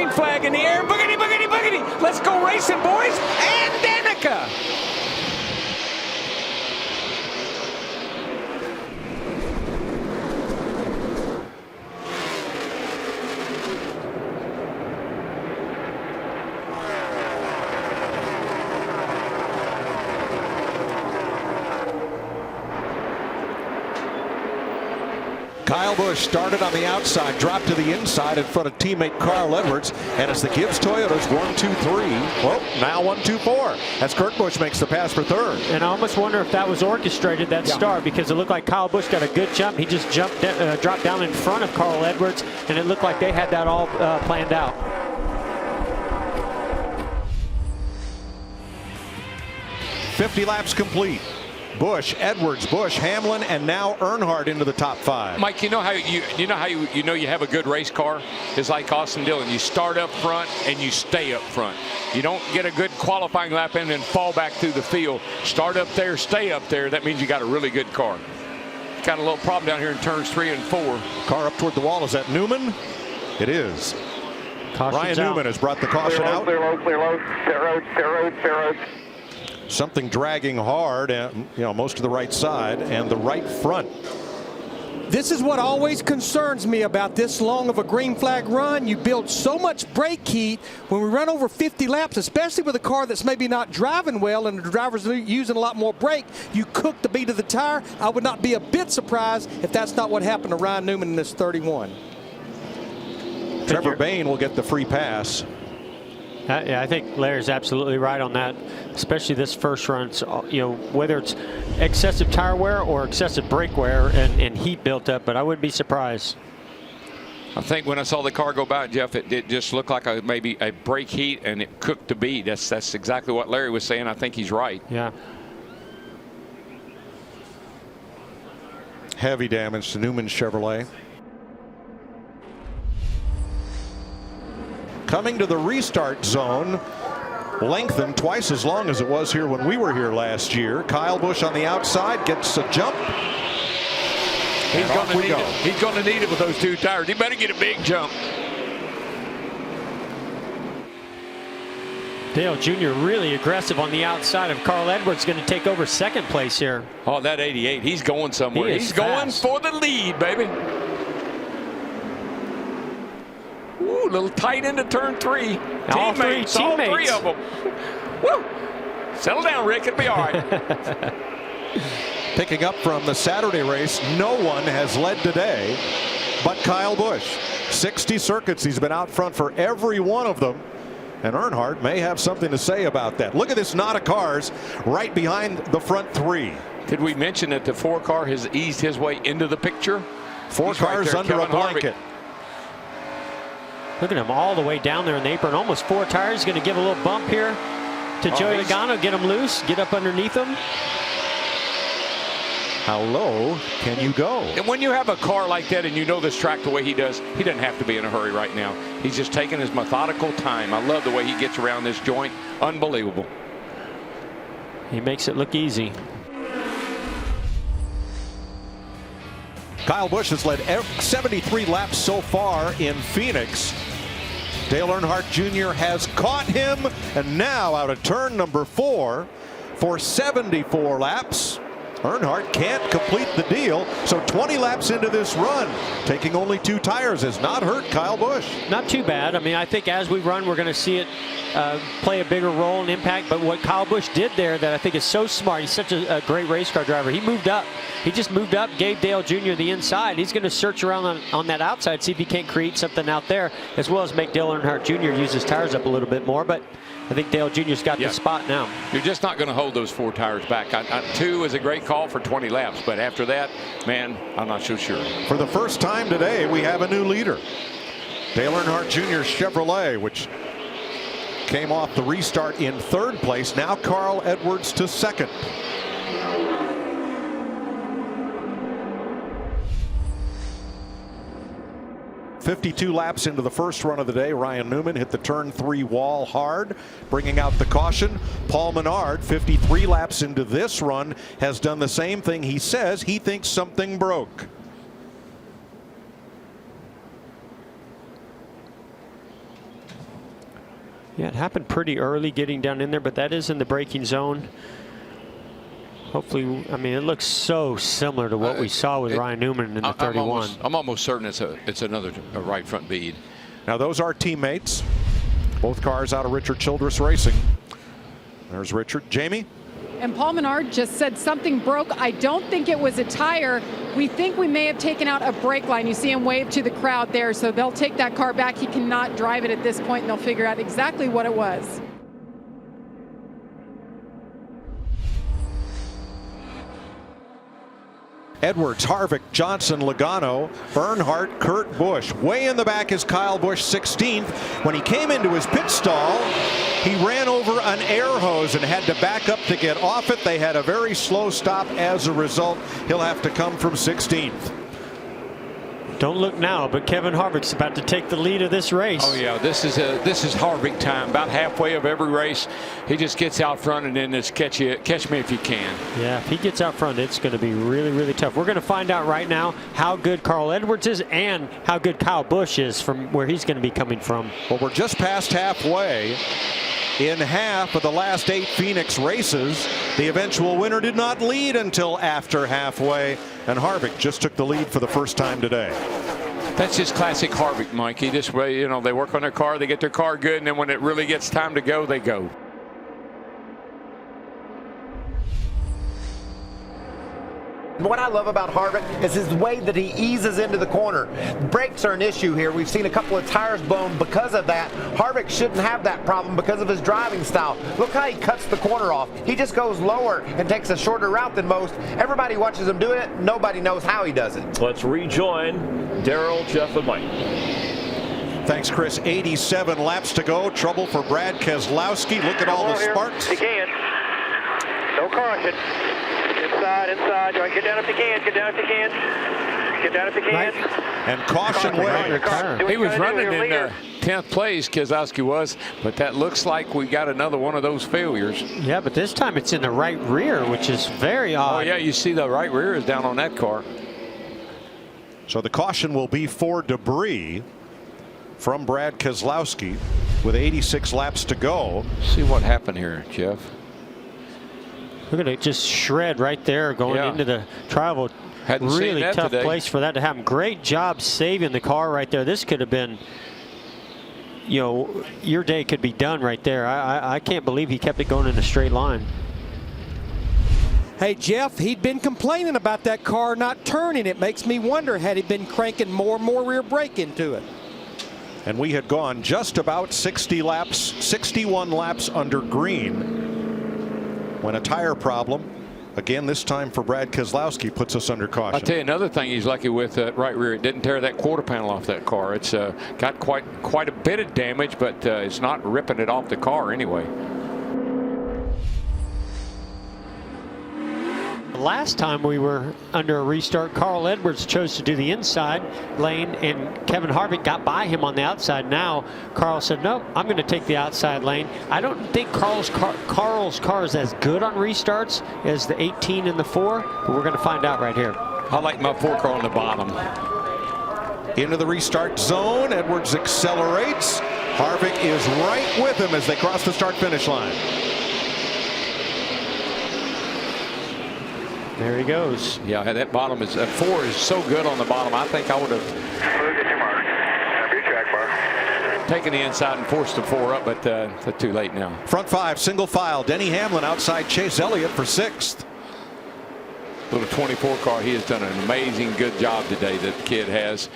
green flag in the air. Boogity, boogity, boogity. Let's go racing, boys. And Danica. Kyle Busch started on the outside, dropped to the inside in front of teammate Carl Edwards, and it's the Gibbs Toyotas 1-2-3. Well, now 1-2-4 as Kurt Busch makes the pass for third. And I almost wonder if that was orchestrated, that start, because it looked like Kyle Busch got a good jump. He just dropped down in front of Carl Edwards, and it looked like they had that all planned out. .50 laps complete. Busch, Edwards, Busch, Hamlin, and now Earnhardt into the top 5. Mike, you know how you have a good race car? It's like Austin Dillon. You start up front and you stay up front. You don't get a good qualifying lap in and fall back through the field. Start up there, stay up there. That means you got a really good car. Got a little problem down here in turns 3 and 4. Car up toward the wall. Is that Newman? It is. Ryan Newman has brought the caution out. Clear low, clear low. Clear road, clear road, clear road. Something dragging hard, and most to the right side and the right front. This is what always concerns me about this long of a green flag run. You build so much brake heat when we run over 50 laps, especially with a car that's maybe not driving well and the driver's using a lot more brake. You cook the beat of the tire. I would not be a bit surprised if that's not what happened to Ryan Newman in this 31. Trevor Bayne will get the free pass. Yeah, I think Larry's absolutely right on that, especially this first run. So, whether it's excessive tire wear or excessive brake wear and heat built up, but I wouldn't be surprised. I think when I saw the car go by, Jeff, it just looked like maybe a brake heat, and it cooked the bead. That's exactly what Larry was saying. I think he's right. Yeah. Heavy damage to Newman's Chevrolet. Coming to the restart zone, lengthened twice as long as it was here when we were here last year. Kyle Busch on the outside gets a jump. He's going to need it. He's going to need it with those 2 tires. He better get a big jump. Dale Jr. really aggressive on the outside of Carl Edwards, going to take over second place here. Oh, that 88, he's going somewhere. He's going for the lead, baby. Ooh, a little tight into turn 3. All three of them. Woo. Settle down, Rick. It'll be all right. Picking up from the Saturday race, no one has led today but Kyle Busch. 60 circuits. He's been out front for every one of them. And Earnhardt may have something to say about that. Look at this knot of cars right behind the front 3. Did we mention that the 4 car has eased his way into the picture? 4 cars under Kevin a blanket. Harvick. Look at him all the way down there in the apron. Almost 4 tires. Going to give a little bump here to Joey Logano. Get him loose. Get up underneath him. How low can you go? And when you have a car like that and you know this track the way he does, he doesn't have to be in a hurry right now. He's just taking his methodical time. I love the way he gets around this joint. Unbelievable. He makes it look easy. Kyle Busch has led 73 laps so far in Phoenix. Dale Earnhardt Jr. has caught him, and now out of turn number 4 for 74 laps. Earnhardt can't complete the deal, so 20 laps into this run, taking only 2 tires has not hurt Kyle Busch. Not too bad. I mean, I think as we run, we're going to see it play a bigger role and impact. But what Kyle Busch did there that I think is so smart, he's such a great race car driver. He moved up. He just moved up, gave Dale Jr. the inside. He's going to search around on that outside, see if he can't create something out there, as well as make Dale Earnhardt Jr. use his tires up a little bit more. But I think Dale Jr.'s got the spot now. You're just not going to hold those 4 tires back. 2 is a great call for 20 laps, but after that, man, I'm not so sure. For the first time today, we have a new leader. Dale Earnhardt Jr.'s Chevrolet, which came off the restart in 3rd place. Now Carl Edwards to 2nd. 52 laps into the first run of the day. Ryan Newman hit the turn 3 wall hard, bringing out the caution. Paul Menard, 53 laps into this run, has done the same thing. He says he thinks something broke. Yeah, it happened pretty early getting down in there, but that is in the braking zone. Hopefully, I mean, it looks so similar to what we saw with Ryan Newman in the 31. I'm almost certain it's another right front bead. Now those are teammates. Both cars out of Richard Childress Racing. There's Richard. Jamie? And Paul Menard just said something broke. I don't think it was a tire. We think we may have taken out a brake line. You see him wave to the crowd there, so they'll take that car back. He cannot drive it at this point, and they'll figure out exactly what it was. Edwards, Harvick, Johnson, Logano, Earnhardt, Kurt Busch. Way in the back is Kyle Busch, 16th. When he came into his pit stall, he ran over an air hose and had to back up to get off it. They had a very slow stop as a result. He'll have to come from 16th. Don't look now, but Kevin Harvick's about to take the lead of this race. Oh yeah, this is Harvick time. About halfway of every race, he just gets out front and then it's catch me if you can. Yeah, if he gets out front, it's going to be really, really tough. We're going to find out right now how good Carl Edwards is and how good Kyle Busch is from where he's going to be coming from. Well, we're just past halfway. In half of the last 8 Phoenix races, the eventual winner did not lead until after halfway, and Harvick just took the lead for the first time today. That's just classic Harvick, Mike. He just, you know, they work on their car, they get their car good, and then when it really gets time to go, they go. What I love about Harvick is his way that he eases into the corner. Brakes are an issue here. We've seen a couple of tires blown because of that. Harvick shouldn't have that problem because of his driving style. Look how he cuts the corner off. He just goes lower and takes a shorter route than most. Everybody watches him do it. Nobody knows how he does it. Let's rejoin Daryl, Jeff, and Mike. Thanks, Chris. 87 laps to go. Trouble for Brad Keselowski. Look at all the sparks. You can. No caution. Inside. Get down if you can. Get down if you can. Get down if you can. Right. And caution way. He was running in 10th place, Keselowski was, but that looks like we got another one of those failures. Yeah, but this time it's in the right rear, which is very odd. Oh yeah, you see the right rear is down on that car. So the caution will be for debris from Brad Keselowski with 86 laps to go. See what happened here, Jeff. Look at it just shred right there going into the travel. Hadn't seen really that tough today. place for that to happen. Great job saving the car right there. This could have been, you know, your day could be done right there. I can't believe he kept it going in a straight line. Hey, Jeff, he'd been complaining about that car not turning. It makes me wonder, had he been cranking more and more rear brake into it? And we had gone just about 60 laps, 61 laps under green, when a tire problem, again this time for Brad Keselowski, puts us under caution. I'll tell you another thing he's lucky with that right rear. It didn't tear that quarter panel off that car. It's got quite a bit of damage, but it's not ripping it off the car anyway. Last time we were under a restart, Carl Edwards chose to do the inside lane and Kevin Harvick got by him on the outside. Now Carl said, no, I'm going to take the outside lane. I don't think Carl's car is as good on restarts as the 18 and the 4, but we're going to find out right here. I like my 4 car on the bottom. Into the restart zone. Edwards accelerates. Harvick is right with him as they cross the start-finish line. There he goes. Yeah, that bottom is 4 is so good on the bottom. I think I would have Get your mark. Have your track bar. taken the inside and forced the 4 up, but it's too late now. Front 5, single file. Denny Hamlin outside Chase Elliott for 6th. Little 24 car. He has done an amazing good job today. That the kid has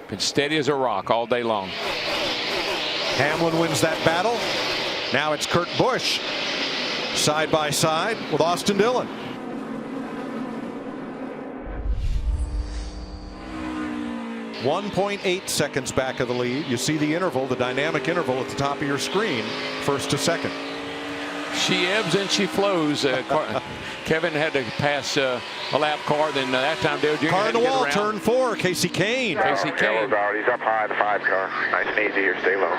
been steady as a rock all day long. Hamlin wins that battle. Now it's Kurt Busch side by side with Austin Dillon. .8 seconds back of the lead. You see the interval, the dynamic interval at the top of your screen, first to second. She ebbs and she flows. Kevin had to pass a lap car. Then that time Dale Jr. Car had in to the get wall, around. turn 4, Casey Kane. Casey Kane. He's up high, the 5 car. Nice and easy here, stay low.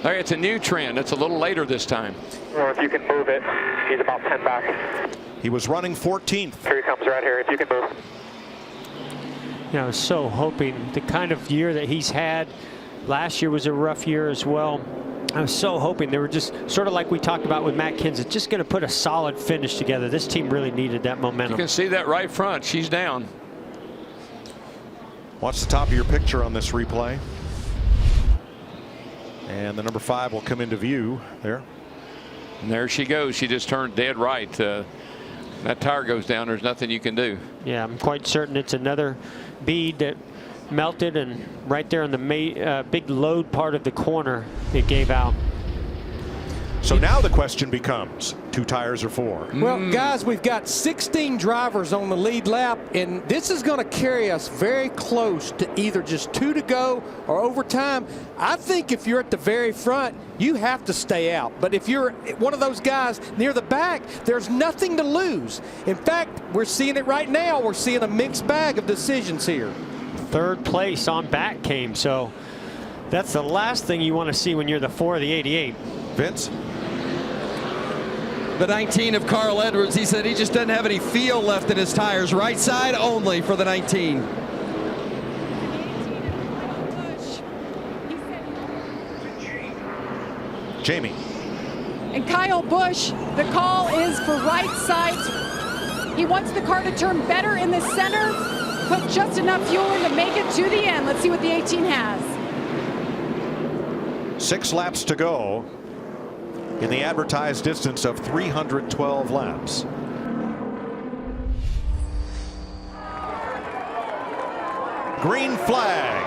Hey, it's a new trend. It's a little later this time. Or if you can move it, he's about 10 back. He was running 14th. Here he comes right here, if you can move. You know, so hoping the kind of year that he's had, Last year was a rough year as well. I was so hoping they were just sort of like we talked about with Matt Kenseth, just going to put a solid finish together. This team really needed that momentum. You can see that right front. She's down. Watch the top of your picture on this replay. And the number 5 will come into view there. And there she goes. She just turned dead right. That tire goes down. There's nothing you can do. Yeah, I'm quite certain it's another bead that melted, and right there in the big load part of the corner it gave out. So now the question becomes 2 tires or 4. Well, guys, we've got 16 drivers on the lead lap, and this is going to carry us very close to either just 2 to go or overtime. I think if you're at the very front, you have to stay out. But if you're one of those guys near the back, there's nothing to lose. In fact, we're seeing it right now. We're seeing a mixed bag of decisions here. 3rd place on back came, so that's the last thing you want to see when you're the 4 of the 88. Vince? The 19 of Carl Edwards, he said he just doesn't have any feel left in his tires. Right side only for the 19. Jamie. And Kyle Busch, the call is for right side. He wants the car to turn better in the center, put just enough fuel in to make it to the end. Let's see what the 18 has. 6 laps to go in the advertised distance of 312 laps. Green flag.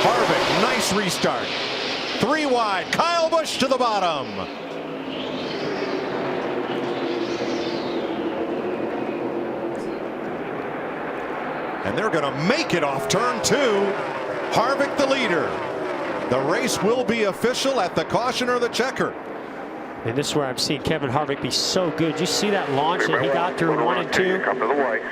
Harvick, nice restart. 3 wide. Kyle Busch to the bottom. And they're going to make it off turn 2. Harvick the leader. The race will be official at the caution or the checker. And this is where I've seen Kevin Harvick be so good. You see that launch that he got through 1 and 2.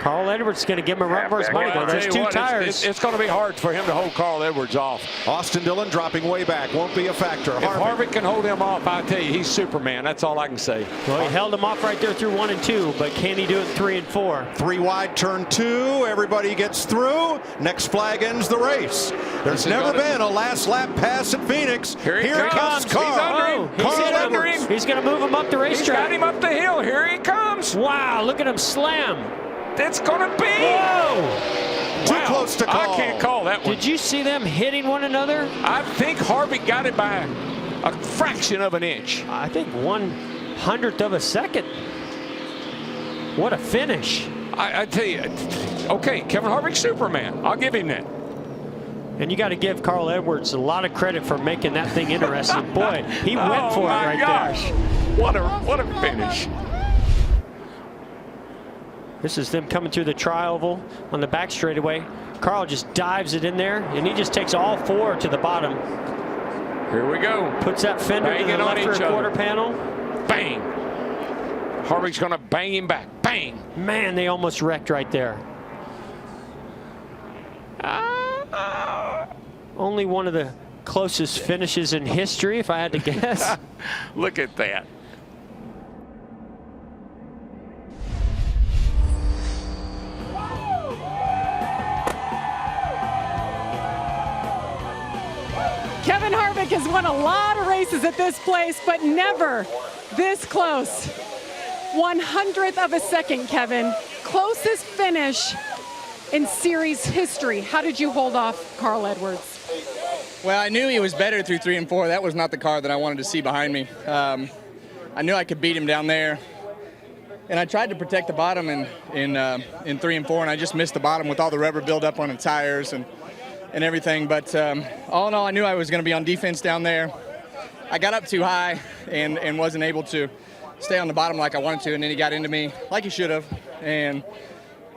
Carl Edwards is going to give him a run for his money. There's 2 tires. It's going to be hard for him to hold Carl Edwards off. Austin Dillon dropping way back. Won't be a factor. If Harvick can hold him off, I tell you, he's Superman. That's all I can say. Well, he held him off right there through 1 and 2, but can he do it 3 and 4? 3 wide, turn 2. Everybody gets through. Next flag ends the race. There's never been a last lap pass at Phoenix. Here comes Carl. He's under him. He's going to move him up the racetrack. He's got him up the hill. Here he comes. Wow, look at him slam. It's going to be. Whoa. Too close to call. I can't call that one. Did you see them hitting one another? I think Harvick got it by a fraction of an inch. I think 1/100th of a second. What a finish. I tell you, okay, Kevin Harvick, Superman. I'll give him that. And you got to give Carl Edwards a lot of credit for making that thing interesting. Boy, he went for it right there. What a finish. This is them coming through the tri-oval on the back straightaway. Carl just dives it in there, and he just takes all 4 to the bottom. Here we go. Puts that fender to the left rear quarter panel. Bang. Harvick's going to bang him back. Bang. Man, they almost wrecked right there. Only one of the closest finishes in history, if I had to guess. Look at that. Kevin Harvick has won a lot of races at this place, but never this close. 1/100th of a second, Kevin. Closest finish in series history. How did you hold off Carl Edwards? Well, I knew he was better through 3 and 4. That was not the car that I wanted to see behind me. I knew I could beat him down there. And I tried to protect the bottom in 3 and 4, and I just missed the bottom with all the rubber buildup on the tires and everything. But all in all, I knew I was going to be on defense down there. I got up too high and wasn't able to stay on the bottom like I wanted to, and then he got into me like he should have. And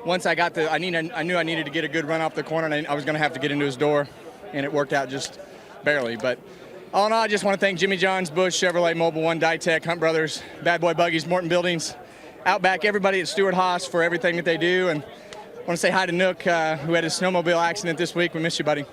once I got I knew I needed to get a good run off the corner, and I was going to have to get into his door, and it worked out just barely. But all in all, I just want to thank Jimmy John's, Busch, Chevrolet, Mobile One, Dytek, Hunt Brothers, Bad Boy Buggies, Morton Buildings, Outback, everybody at Stewart Haas for everything that they do. And I want to say hi to Nook, who had his snowmobile accident this week. We miss you, buddy.